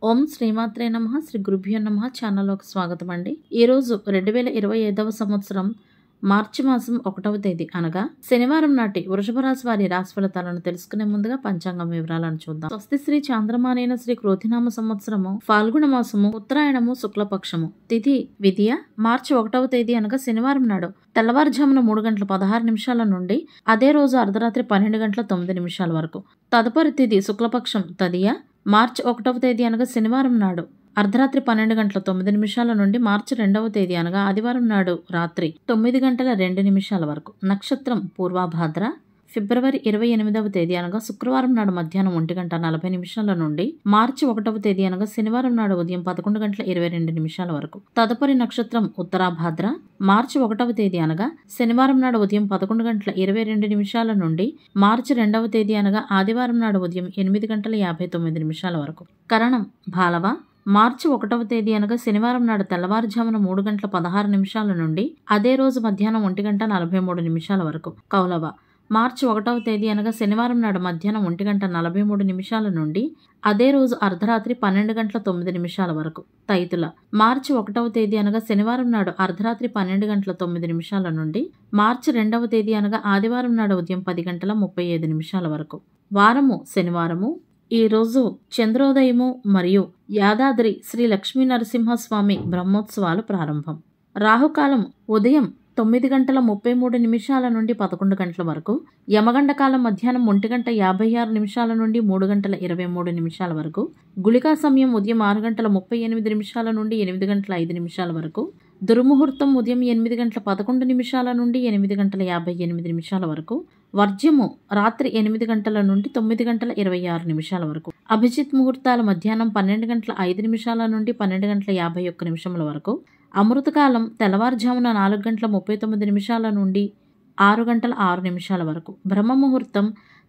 ఓం శ్రీమాత్రే నమః శ్రీ గురుభ్యో నమః ఛానల్లోకి స్వాగతం అండి. ఈరోజు 2025వ సంవత్సరం మార్చి మాసం 1వ తేదీ అనగా శనివారం నాటి వృషభ రాశి వారి రాశి ఫలితాలను తెలుసుకునే ముందుగా పంచాంగం వివరాలను చూద్దాం. స్వస్తి శ్రీ చాంద్రమానేన శ్రీ క్రోధినామ సంవత్సరము ఫాల్గుణ మాసము ఉత్తరాయణము శుక్లపక్షము తిథి విధియ మార్చి 1వ తేదీ అనగా శనివారం నాడు తెల్లవారుజామున 3:16 నుండి అదే రోజు అర్ధరాత్రి 12:09 వరకు. తదుపరి తిథి శుక్లపక్షం తదియ మార్చి 1వ తేదీ అనగా శనివారం నాడు అర్ధరాత్రి 12:09 నుండి మార్చి 2వ తేదీ అనగా ఆదివారం నాడు రాత్రి 9:02 వరకు. నక్షత్రం పూర్వభాద్ర. ఫిబ్రవరి 28వ తేదీ అనగా శుక్రవారం నాడు మధ్యాహ్నం 1:40 నుండి మార్చి 1వ తేదీ అనగా శనివారం నాడు ఉదయం 11:22 వరకు. తదుపరి నక్షత్రం ఉత్తరాభాద్ర. మార్చి 1వ తేదీ అనగా శనివారం నాడు ఉదయం 11:22 నుండి మార్చి 2వ తేదీ అనగా ఆదివారం నాడు ఉదయం 8:59 వరకు. కరణం బాలవ. మార్చి 1వ తేదీ అనగా శనివారం నాడు తెల్లవారుజామున 3:16 నుండి అదే రోజు మధ్యాహ్నం 1:43 వరకు. కౌలవ. మార్చి 1వ తేదీ అనగా శనివారం నాడు మధ్యాహ్నం 1:43 నుండి అదే రోజు అర్ధరాత్రి 12:09 వరకు. తైతుల. మార్చి 1వ తేదీ అనగా శనివారం నాడు అర్ధరాత్రి 12:09 నుండి మార్చి 2వ తేదీ అనగా ఆదివారం నాడు ఉదయం 10:35 వరకు. వారము శనివారము. ఈ రోజు చంద్రోదయము మరియు యాదాద్రి శ్రీ లక్ష్మీ నరసింహస్వామి బ్రహ్మోత్సవాలు ప్రారంభం. రాహుకాలం ఉదయం 9:33 నుండి 11 వరకు. యమగండ కాలం మధ్యాహ్నం 1:56 నుండి 3:23 వరకు. గుళికా సమయం ఉదయం 6:38 నుండి 8:05 వరకు. దుర్ముహూర్తం ఉదయం 8:11 నుండి 8:58 వరకు. వర్జ్యము రాత్రి 8 గంటల నుండి 9:26 వరకు. అభిజిత్ ముహూర్తాలు మధ్యాహ్నం 12:05 నుండి 12:51 వరకు. అమృతకాలం తెల్లవారుజామున 4:39 నుండి 6:06 వరకు. బ్రహ్మ ముహూర్తం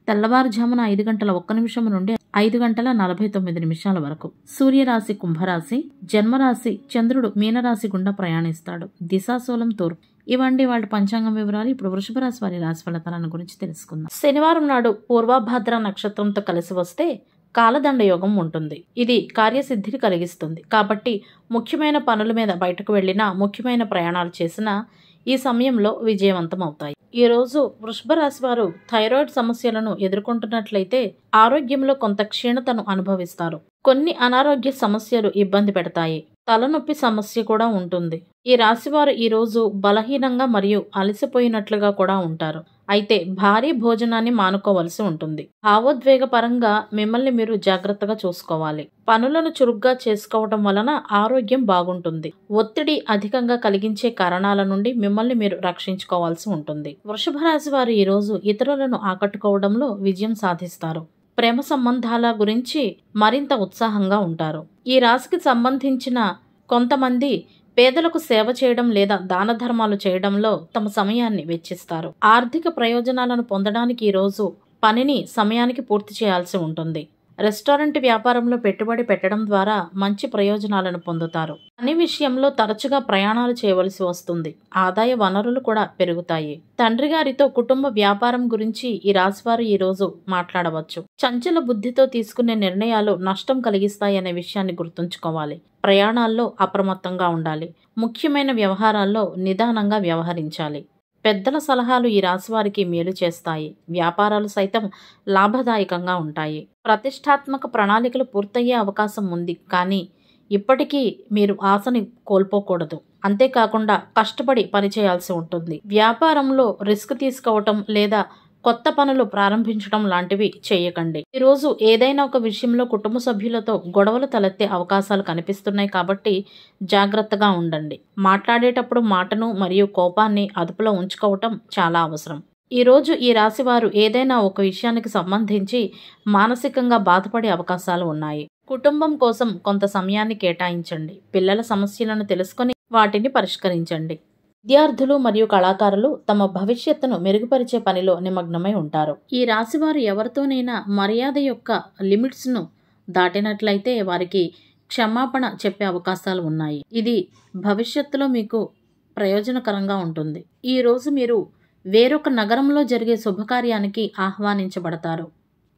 తెల్లవారుజామున 5:01 నుండి 5:49 వరకు. సూర్యరాశి కుంభరాశి. జన్మరాశి చంద్రుడు మీనరాశి గుండా ప్రయాణిస్తాడు. దిశాశూలం తూర్పు. ఇవండి వాళ్ళ పంచాంగం వివరాలు. ఇప్పుడు వృషభ రాశి వారి రాశి ఫలితాలను గురించి తెలుసుకుందాం. శనివారం నాడు పూర్వభాద్ర నక్షత్రంతో కలిసి వస్తే కాలదండ యోగం ఉంటుంది. ఇది కార్యసిద్ధిని కలిగిస్తుంది. కాబట్టి ముఖ్యమైన పనుల మీద బయటకు వెళ్ళినా ముఖ్యమైన ప్రయాణాలు చేసినా ఈ సమయంలో విజయవంతం అవుతాయి. ఈ రోజు వృషభ రాశి వారు థైరాయిడ్ సమస్యలను ఎదుర్కొంటున్నట్లయితే ఆరోగ్యంలో కొంత క్షీణతను అనుభవిస్తారు. కొన్ని అనారోగ్య సమస్యలు ఇబ్బంది పెడతాయి. తలనొప్పి సమస్య కూడా ఉంటుంది. ఈ రాశివారు ఈ రోజు బలహీనంగా మరియు అలసిపోయినట్లుగా కూడా ఉంటారు. అయితే భారీ భోజనాన్ని మానుకోవలసి ఉంటుంది. భావోద్వేగ పరంగా మిమ్మల్ని మీరు జాగ్రత్తగా చూసుకోవాలి. పనులను చురుగ్గా చేసుకోవడం వలన ఆరోగ్యం బాగుంటుంది. ఒత్తిడి అధికంగా కలిగించే కారణాల నుండి మిమ్మల్ని మీరు రక్షించుకోవాల్సి ఉంటుంది. వృషభ రాశి వారు ఈ రోజు ఇతరులను ఆకట్టుకోవడంలో విజయం సాధిస్తారు. ప్రేమ సంబంధాల గురించి మరింత ఉత్సాహంగా ఉంటారు. ఈ రాశికి సంబంధించిన కొంతమంది పేదలకు సేవ చేయడం లేదా దాన ధర్మాలు చేయడంలో తమ సమయాన్ని వెచ్చిస్తారు. ఆర్థిక ప్రయోజనాలను పొందడానికి ఈ రోజు పనిని సమయానికి పూర్తి చేయాల్సి ఉంటుంది. రెస్టారెంట్ వ్యాపారంలో పెట్టుబడి పెట్టడం ద్వారా మంచి ప్రయోజనాలను పొందుతారు. పని విషయంలో తరచుగా ప్రయాణాలు చేయవలసి వస్తుంది. ఆదాయ వనరులు కూడా పెరుగుతాయి. తండ్రి గారితో కుటుంబ వ్యాపారం గురించి ఈ రాశివారు ఈ రోజు మాట్లాడవచ్చు. చంచల బుద్ధితో తీసుకునే నిర్ణయాలు నష్టం కలిగిస్తాయనే విషయాన్ని గుర్తుంచుకోవాలి. ప్రయాణాల్లో అప్రమత్తంగా ఉండాలి. ముఖ్యమైన వ్యవహారాల్లో నిదానంగా వ్యవహరించాలి. పెద్దల సలహాలు ఈ రాశివారికి మేలు చేస్తాయి. వ్యాపారాలు సైతం లాభదాయకంగా ఉంటాయి. ప్రతిష్టాత్మక ప్రణాళికలు పూర్తయ్యే అవకాశం ఉంది. కానీ ఇప్పటికీ మీరు ఆశని కోల్పోకూడదు. అంతేకాకుండా కష్టపడి పనిచేయాల్సి ఉంటుంది. వ్యాపారంలో రిస్క్ తీసుకోవటం లేదా కొత్త పనులు ప్రారంభించడం లాంటివి చేయకండి. ఈరోజు ఏదైనా ఒక విషయంలో కుటుంబ సభ్యులతో గొడవలు తలెత్తే అవకాశాలు కనిపిస్తున్నాయి. కాబట్టి జాగ్రత్తగా ఉండండి. మాట్లాడేటప్పుడు మాటను మరియు కోపాన్ని అదుపులో ఉంచుకోవటం చాలా అవసరం. ఈరోజు ఈ రాశి వారు ఏదైనా ఒక విషయానికి సంబంధించి మానసికంగా బాధపడే అవకాశాలు ఉన్నాయి. కుటుంబం కోసం కొంత సమయాన్ని కేటాయించండి. పిల్లల సమస్యలను తెలుసుకొని వాటిని పరిష్కరించండి. విద్యార్థులు మరియు కళాకారులు తమ భవిష్యత్తును మెరుగుపరిచే పనిలో నిమగ్నమై ఉంటారు. ఈ రాశివారు ఎవరితోనైనా మర్యాద యొక్క లిమిట్స్ను దాటినట్లయితే వారికి క్షమాపణ చెప్పే అవకాశాలు ఉన్నాయి. ఇది భవిష్యత్తులో మీకు ప్రయోజనకరంగా ఉంటుంది. ఈ రోజు మీరు వేరొక నగరంలో జరిగే శుభకార్యానికి ఆహ్వానించబడతారు.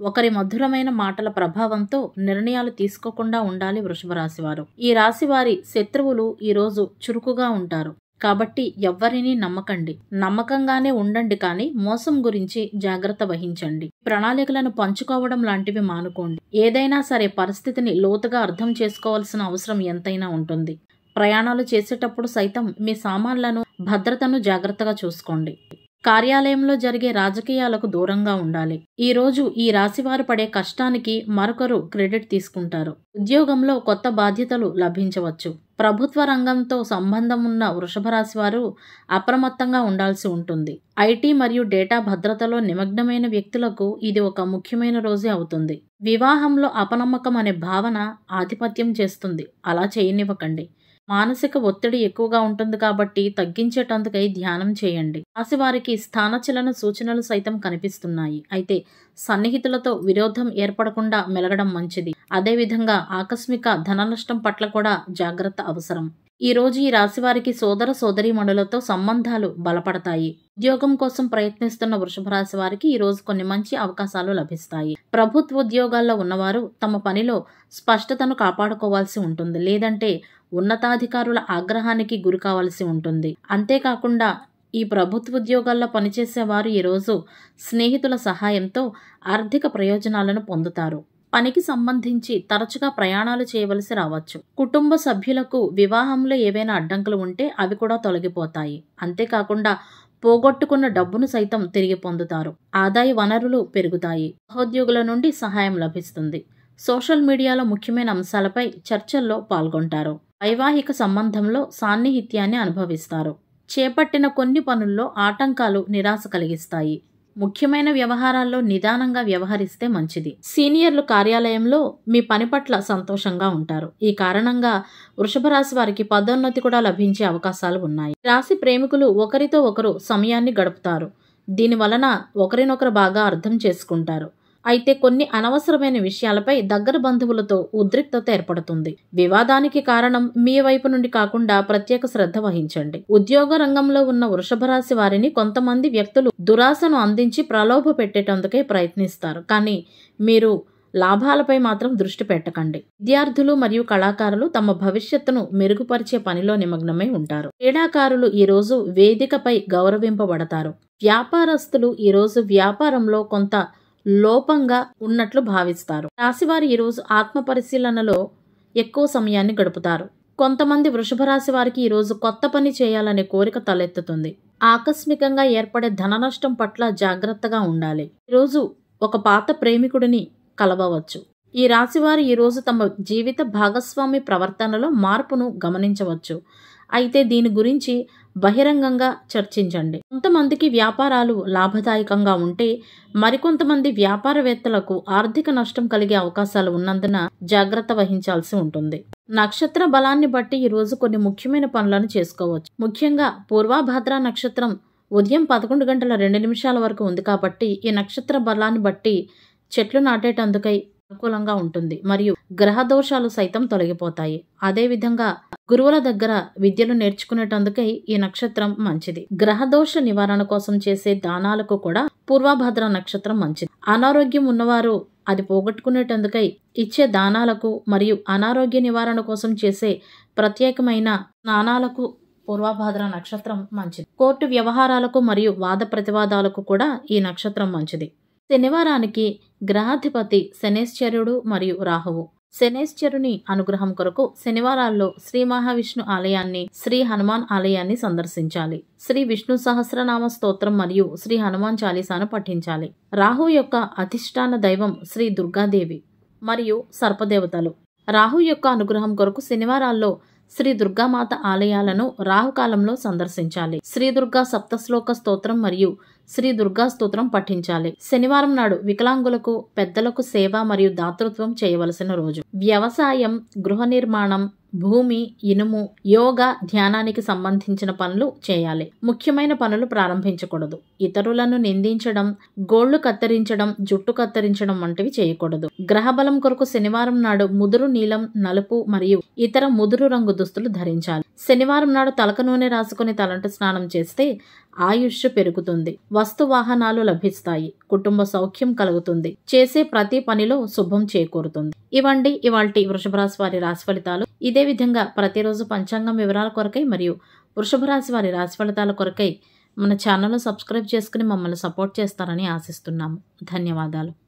ఒకరి మధురమైన మాటల ప్రభావంతో నిర్ణయాలు తీసుకోకుండా ఉండాలి వృషభ రాశి వారు. ఈ రాశి వారి శత్రువులు ఈరోజు చురుకుగా ఉంటారు కాబట్టి ఎవ్వరినీ నమ్మకండి. నమ్మకంగానే ఉండండి, కానీ మోసం గురించి జాగ్రత్త వహించండి. ప్రణాళికలను పంచుకోవడం లాంటివి మానుకోండి. ఏదైనా సరే పరిస్థితిని లోతుగా అర్థం చేసుకోవాల్సిన అవసరం ఎంతైనా ఉంటుంది. ప్రయాణాలు చేసేటప్పుడు సైతం మీ సామాన్లను, భద్రతను జాగ్రత్తగా చూసుకోండి. కార్యాలయంలో జరిగే రాజకీయాలకు దూరంగా ఉండాలి. ఈ రోజు ఈ రాశివారు పడే కష్టానికి మరొకరు క్రెడిట్ తీసుకుంటారు. ఉద్యోగంలో కొత్త బాధ్యతలు లభించవచ్చు. ప్రభుత్వ రంగంతో సంబంధం ఉన్న వృషభ రాశి వారు అప్రమత్తంగా ఉండాల్సి ఉంటుంది. ఐటీ మరియు డేటా భద్రతలో నిమగ్నమైన వ్యక్తులకు ఇది ఒక ముఖ్యమైన రోజే అవుతుంది. వివాహంలో అపనమ్మకం అనే భావన ఆధిపత్యం చేస్తుంది. అలా చేయనివ్వకండి. మానసిక ఒత్తిడి ఎక్కువగా ఉంటుంది కాబట్టి తగ్గించేటందుకై ధ్యానం చేయండి. రాశివారికి స్థానచలన సూచనలు సైతం కనిపిస్తున్నాయి. అయితే సన్నిహితులతో విరోధం ఏర్పడకుండా మెలగడం మంచిది. అదేవిధంగా ఆకస్మిక ధన నష్టం పట్ల కూడా జాగ్రత్త అవసరం. ఈ రోజు ఈ రాశివారికి సోదర సోదరీమణులతో సంబంధాలు బలపడతాయి. ఉద్యోగం కోసం ప్రయత్నిస్తున్న వృషభ రాశి వారికి ఈ రోజు కొన్ని మంచి అవకాశాలు లభిస్తాయి. ప్రభుత్వ ఉద్యోగాల్లో ఉన్నవారు తమ పనిలో స్పష్టతను కాపాడుకోవాల్సి ఉంటుంది. లేదంటే ఉన్నతాధికారుల ఆగ్రహానికి గురి కావాల్సి ఉంటుంది. అంతేకాకుండా ఈ ప్రభుత్వ ఉద్యోగాల్లో పనిచేసే వారు ఈరోజు స్నేహితుల సహాయంతో ఆర్థిక ప్రయోజనాలను పొందుతారు. పనికి సంబంధించి తరచుగా ప్రయాణాలు చేయవలసి రావచ్చు. కుటుంబ సభ్యులకు వివాహంలో ఏవైనా అడ్డంకులు ఉంటే అవి కూడా తొలగిపోతాయి. అంతేకాకుండా పోగొట్టుకున్న డబ్బును సైతం తిరిగి పొందుతారు. ఆదాయ వనరులు పెరుగుతాయి. సహోద్యోగుల నుండి సహాయం లభిస్తుంది. సోషల్ మీడియాలో ముఖ్యమైన అంశాలపై చర్చల్లో పాల్గొంటారు. వైవాహిక సంబంధంలో సాన్నిహిత్యాన్ని అనుభవిస్తారు. చేపట్టిన కొన్ని పనుల్లో ఆటంకాలు నిరాశ కలిగిస్తాయి. ముఖ్యమైన వ్యవహారాల్లో నిదానంగా వ్యవహరిస్తే మంచిది. సీనియర్లు కార్యాలయంలో మీ పని పట్ల సంతోషంగా ఉంటారు. ఈ కారణంగా వృషభ రాశి వారికి పదోన్నతి కూడా లభించే అవకాశాలు ఉన్నాయి. రాశి ప్రేమికులు ఒకరితో ఒకరు సమయాన్ని గడుపుతారు. దీని వలన ఒకరినొకరు బాగా అర్థం చేసుకుంటారు. అయితే కొన్ని అనవసరమైన విషయాలపై దగ్గర బంధువులతో ఉద్రిక్తత ఏర్పడుతుంది. వివాదానికి కారణం మీ వైపు నుండి కాకుండా ప్రత్యేక శ్రద్ధ వహించండి. ఉద్యోగ రంగంలో ఉన్న వృషభ రాశి వారిని కొంతమంది వ్యక్తులు దురాశను అందించి ప్రలోభ పెట్టేటందుకే ప్రయత్నిస్తారు. కానీ మీరు లాభాలపై మాత్రం దృష్టి పెట్టకండి. విద్యార్థులు మరియు కళాకారులు తమ భవిష్యత్తును మెరుగుపరిచే పనిలో నిమగ్నమై ఉంటారు. క్రీడాకారులు ఈరోజు వేదికపై గౌరవింపబడతారు. వ్యాపారస్తులు ఈరోజు వ్యాపారంలో కొంత లోపంగా ఉన్నట్లు భావిస్తారు. రాశివారి ఈరోజు ఆత్మ పరిశీలనలో ఎక్కువ సమయాన్ని గడుపుతారు. కొంతమంది వృషభ రాశి వారికి ఈరోజు కొత్త పని చేయాలనే కోరిక తలెత్తుతుంది. ఆకస్మికంగా ఏర్పడే ధన నష్టం పట్ల జాగ్రత్తగా ఉండాలి. ఈరోజు ఒక పాత ప్రేమికుడిని కలవవచ్చు. ఈ రాశివారు ఈరోజు తమ జీవిత భాగస్వామి ప్రవర్తనలో మార్పును గమనించవచ్చు. అయితే దీని గురించి బహిరంగంగా చర్చించండి. కొంతమందికి వ్యాపారాలు లాభదాయకంగా ఉంటే మరికొంతమంది వ్యాపారవేత్తలకు ఆర్థిక నష్టం కలిగే అవకాశాలు ఉన్నందున జాగ్రత్త వహించాల్సి ఉంటుంది. నక్షత్ర బలాన్ని బట్టి ఈరోజు కొన్ని ముఖ్యమైన పనులను చేసుకోవచ్చు. ముఖ్యంగా పూర్వభాద్ర నక్షత్రం ఉదయం 11:02 వరకు ఉంది కాబట్టి ఈ నక్షత్ర బలాన్ని బట్టి చెట్లు నాటేటందుకై అనుకూలంగా ఉంటుంది మరియు గ్రహ దోషాలు సైతం తొలగిపోతాయి. అదేవిధంగా గురువుల దగ్గర విద్యలు నేర్చుకునేటందుకై ఈ నక్షత్రం మంచిది. గ్రహ దోష నివారణ కోసం చేసే దానాలకు కూడా పూర్వభద్ర నక్షత్రం మంచిది. అనారోగ్యం ఉన్నవారు అది పోగొట్టుకునేటందుకై ఇచ్చే దానాలకు మరియు అనారోగ్య నివారణ కోసం చేసే ప్రత్యేకమైన స్నానాలకు పూర్వభద్ర నక్షత్రం మంచిది. కోర్టు వ్యవహారాలకు మరియు వాద ప్రతివాదాలకు కూడా ఈ నక్షత్రం మంచిది. శనివారానికి గ్రహాధిపతి శనేశ్వరుడు మరియు రాహువు. శనేశ్వరుని అనుగ్రహం కొరకు శనివారాల్లో శ్రీ మహావిష్ణు ఆలయాన్ని, శ్రీ హనుమాన్ ఆలయాన్ని సందర్శించాలి. శ్రీ విష్ణు సహస్రనామ స్తోత్రం మరియు శ్రీ హనుమాన్ చాలీసాను పఠించాలి. రాహు యొక్క అధిష్టాన దైవం శ్రీ దుర్గాదేవి మరియు సర్పదేవతలు. రాహు యొక్క అనుగ్రహం కొరకు శనివారాల్లో శ్రీ దుర్గామాత ఆలయాలను రాహుకాలంలో సందర్శించాలి. శ్రీ దుర్గా సప్తశ్లోక స్తోత్రం మరియు శ్రీ దుర్గా స్తోత్రం పఠించాలి. శనివారం నాడు వికలాంగులకు, పెద్దలకు సేవ మరియు దాతృత్వం చేయవలసిన రోజు. వ్యవసాయం, గృహ నిర్మాణం, భూమి, ఇనుము, యోగా, ధ్యానానికి సంబంధించిన పనులు చేయాలి. ముఖ్యమైన పనులు ప్రారంభించకూడదు. ఇతరులను నిందించడం, గోళ్లు కత్తిరించడం, జుట్టు కత్తిరించడం వంటివి చేయకూడదు. గ్రహబలం కొరకు శనివారం నాడు ముదురు నీలం, నలుపు మరియు ఇతర ముదురు రంగు దుస్తులు ధరించాలి. శనివారం నాడు తలక నూనె రాసుకుని తలంటు స్నానం చేస్తే ఆయుష్ పెరుగుతుంది. వస్తు వాహనాలు లభిస్తాయి. కుటుంబ సౌఖ్యం కలుగుతుంది. చేసే ప్రతి పనిలో శుభం చేకూరుతుంది. ఇవండి ఇవాల్టి వృషభ రాశి వారి రాశి ఫలితాలు. ఇదే విధంగా ప్రతిరోజు పంచాంగం వివరాల కొరకై మరియు వృషభ రాశి వారి రాశి ఫలితాల కొరకై మన ఛానల్ను సబ్స్క్రైబ్ చేసుకుని మమ్మల్ని సపోర్ట్ చేస్తారని ఆశిస్తున్నాము. ధన్యవాదాలు.